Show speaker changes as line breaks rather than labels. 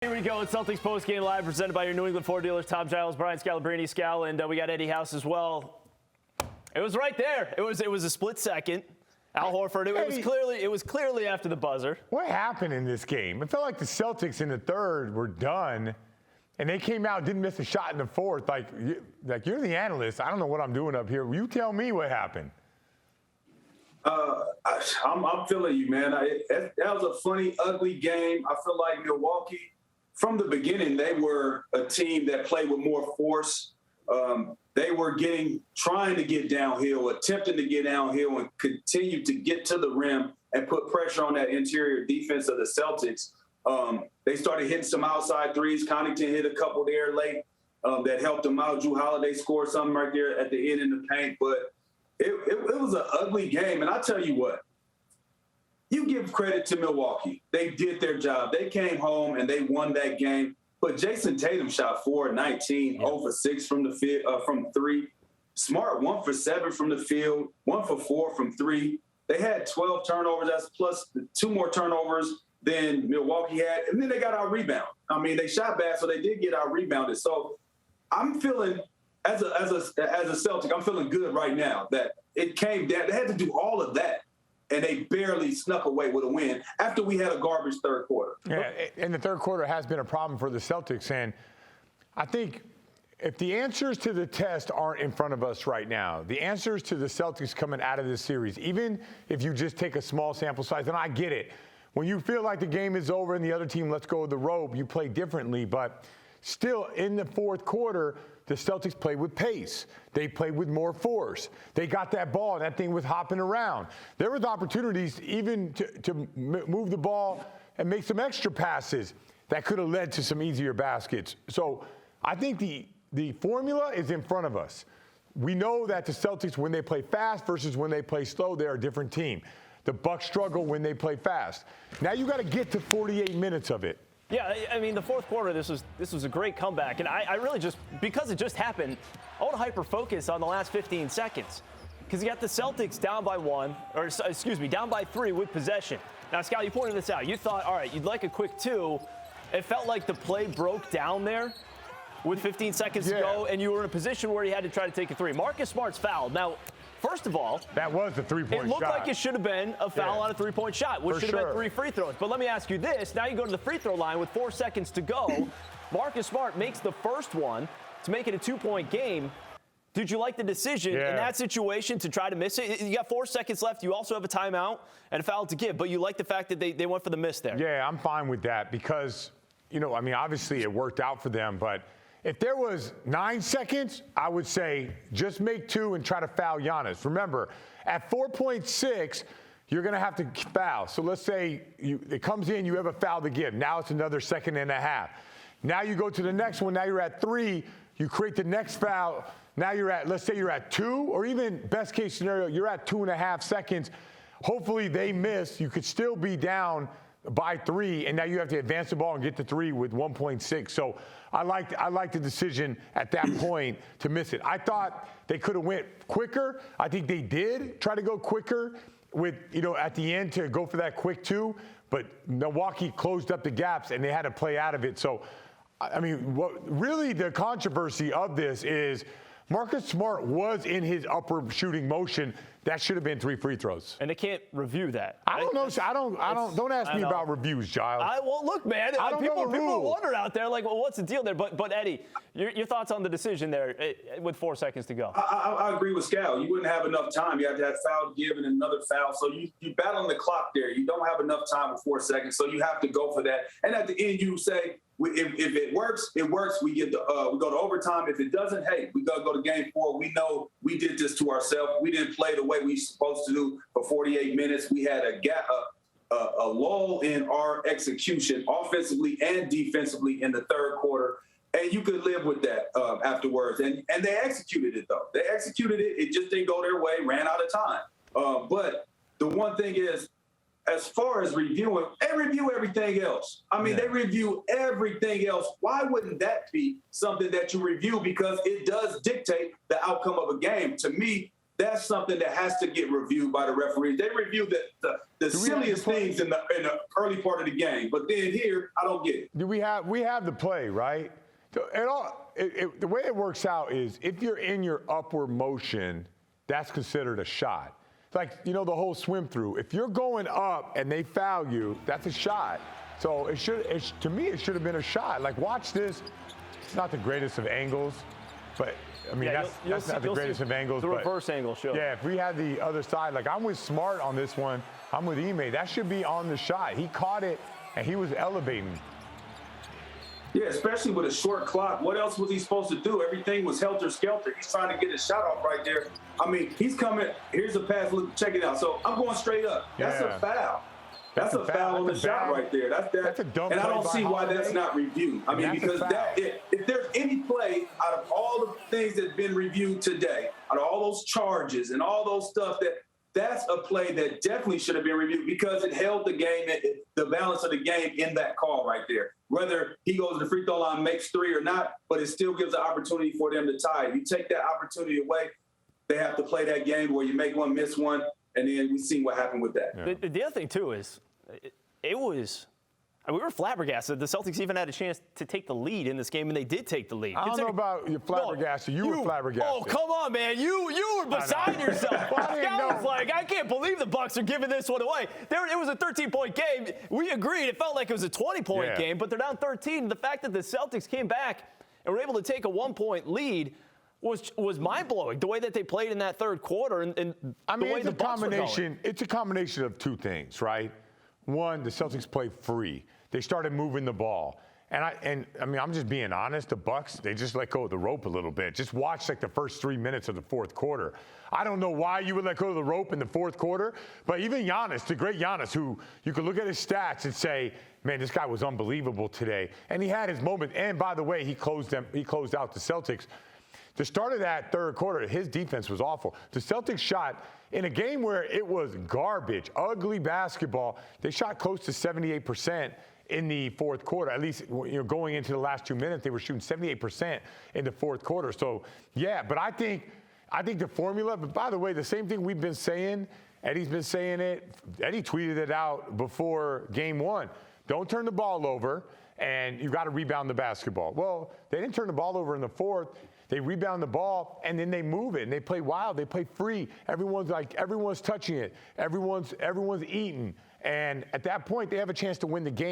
Here we go. It's Celtics Post Game Live, presented by your New England Ford dealers, Tom, Giles, Brian, Scalabrine, Scal, and we got Eddie House as well. It was right there. It was a split second. Al Horford. It was clearly after the buzzer.
What happened in this game? It felt like the Celtics in the third were done, and they came out, didn't miss a shot in the fourth. Like you're the analyst. I don't know what I'm doing up here. You tell me what happened.
I'm feeling you, man. That was a funny, ugly game. I feel like Milwaukee, from the beginning, they were a team that played with more force. They were trying to get downhill, attempting to get downhill, and continue to get to the rim and put pressure on that interior defense of the Celtics. They started hitting some outside threes. Connaughton hit a couple there late that helped them out. Drew Holiday scored something right there at the end in the paint. But it was an ugly game. And I'll tell you what, you give credit to Milwaukee. They did their job. They came home and they won that game. But Jayson Tatum shot 4-19, 0 for 6 from the field, from three. Smart 1 for 7 from the field, 1 for 4 from three. They had 12 turnovers. That's plus 2 more turnovers than Milwaukee had. And then they got out rebound. I mean, they shot bad, so they did get out rebounded. So I'm feeling, as a Celtic, I'm feeling good right now that it came down. They had to do all of that, and they barely snuck away with a win after we had a garbage third quarter.
Yeah, and the third quarter has been a problem for the Celtics. And I think if the answers to the test aren't in front of us right now, the answers to the Celtics coming out of this series, even if you just take a small sample size, and I get it, when you feel like the game is over and the other team lets go of the rope, you play differently. But still, in the fourth quarter, the Celtics played with pace. They played with more force. They got that ball, and that thing was hopping around. There was opportunities even to move the ball and make some extra passes that could have led to some easier baskets. So I think the formula is in front of us. We know that the Celtics, when they play fast versus when they play slow, they're a different team. The Bucks struggle when they play fast. Now you got to get to 48 minutes of it.
Yeah, I mean, the fourth quarter, this was a great comeback. And I really just, because it just happened, I want to hyper-focus on the last 15 seconds. Because you got the Celtics down by down by 3 with possession. Now, Scal, you pointed this out. You thought, all right, you'd like a quick 2. It felt like the play broke down there with 15 seconds to go, and you were in a position where you had to try to take a 3. Marcus Smart's fouled. Now, first of all,
that was the three-point shot.
It looked like it should have been a foul on a three-point shot, which should have been 3 free throws. But let me ask you this. Now you go to the free throw line with 4 seconds to go. Marcus Smart makes the first one to make it a 2-point game. Did you like the decision in that situation to try to miss it? You got 4 seconds left. You also have a timeout and a foul to give, but you like the fact that they went for the miss there.
Yeah, I'm fine with that because, I mean, obviously it worked out for them, but if there was 9 seconds, I would say just make 2 and try to foul Giannis. Remember, at 4.6, you're going to have to foul. So let's say it comes in, you have a foul to give. Now it's another 1.5 seconds. Now you go to the next one. Now you're at 3. You create the next foul. Now let's say you're at 2, or even best case scenario, you're at 2.5 seconds. Hopefully they miss. You could still be down by 3, and now you have to advance the ball and get to 3 with 1.6. So I liked the decision at that point to miss it. I thought they could have went quicker. I think they did try to go quicker with, at the end to go for that quick 2, but Milwaukee closed up the gaps and they had to play out of it. So, I mean, what really the controversy of this is Marcus Smart was in his upper shooting motion. That should have been 3 free throws.
And they can't review that.
I don't know. Don't ask me about reviews, Giles.
Well, look, man. People are wondering out there, like, well, what's the deal there? But Eddie, your thoughts on the decision there with 4 seconds to go?
I agree with Scal. You wouldn't have enough time. You have to have foul to give and another foul. So you battle on the clock there. You don't have enough time with 4 seconds. So you have to go for that. And at the end, you say, if it works, it works. We go to overtime. If it doesn't, hey, we gotta go to game 4. We know we did this to ourselves. We didn't play the way we supposed to do for 48 minutes. We had a gap, a lull in our execution, offensively and defensively in the third quarter, and you could live with that afterwards. And they executed it though. They executed it. It just didn't go their way. Ran out of time. But the one thing is, as far as reviewing, they review everything else. I mean, they review everything else. Why wouldn't that be something that you review? Because it does dictate the outcome of a game. To me, that's something that has to get reviewed by the referees. They review the silliest things in the early part of the game, but then here, I don't get it.
We have the play, right? The way it works out is if you're in your upward motion, that's considered a shot. It's like, the whole swim through. If you're going up and they foul you, that's a shot. So to me, it should have been a shot. Like, watch this. It's not the greatest of angles, but I mean, that's not the greatest of angles.
The reverse angle, sure.
Yeah, if we had the other side, like I'm with Smart on this one. I'm with Ime. That should be on the shot. He caught it, and he was elevating.
Yeah, especially with a short clock. What else was he supposed to do? Everything was helter-skelter. He's trying to get a shot off right there. I mean, he's coming. Here's a pass. Look, check it out. So I'm going straight up. That's a foul. That's a foul on the shot right there. That's a dumb. And I don't see why that's not reviewed. I mean, because if there's any play out of all the things that's been reviewed today, out of all those charges and all those stuff, that's a play that definitely should have been reviewed because it held the game, the balance of the game in that call right there. Whether he goes to the free throw line, makes three or not, but it still gives an opportunity for them to tie. If you take that opportunity away, they have to play that game where you make one, miss one, and then we see what happened with that.
Yeah. The other thing, too, is we were flabbergasted. The Celtics even had a chance to take the lead in this game, and they did take the lead.
I don't know about your flabbergasted. You were flabbergasted.
Oh, come on, man. You were beside yourself. Scal was like, I can't believe the Bucks are giving this one away. It was a 13-point game. We agreed. It felt like it was a 20-point game, but they're down 13. The fact that the Celtics came back and were able to take a 1-point lead was mind-blowing, the way that they played in that third quarter and
I mean,
the way the Bucks were going.
It's a combination of two things, right? One, the Celtics played free. They started moving the ball. And I mean, I'm just being honest. The Bucks, they just let go of the rope a little bit. Just watch like the first 3 minutes of the fourth quarter. I don't know why you would let go of the rope in the fourth quarter, but even Giannis, the great Giannis, who you could look at his stats and say, man, this guy was unbelievable today. And he had his moment. And by the way, he closed out the Celtics. The start of that third quarter, his defense was awful. The Celtics shot in a game where it was garbage, ugly basketball. They shot close to 78% in the fourth quarter. At least going into the last 2 minutes, they were shooting 78% in the fourth quarter. So yeah, but I think the formula. But by the way, the same thing we've been saying. Eddie's been saying it. Eddie tweeted it out before Game 1. Don't turn the ball over, and you got to rebound the basketball. Well, they didn't turn the ball over in the fourth. They rebound the ball, and then they move it, and they play wild. They play free. Everyone's touching it. Everyone's eating. And at that point, they have a chance to win the game.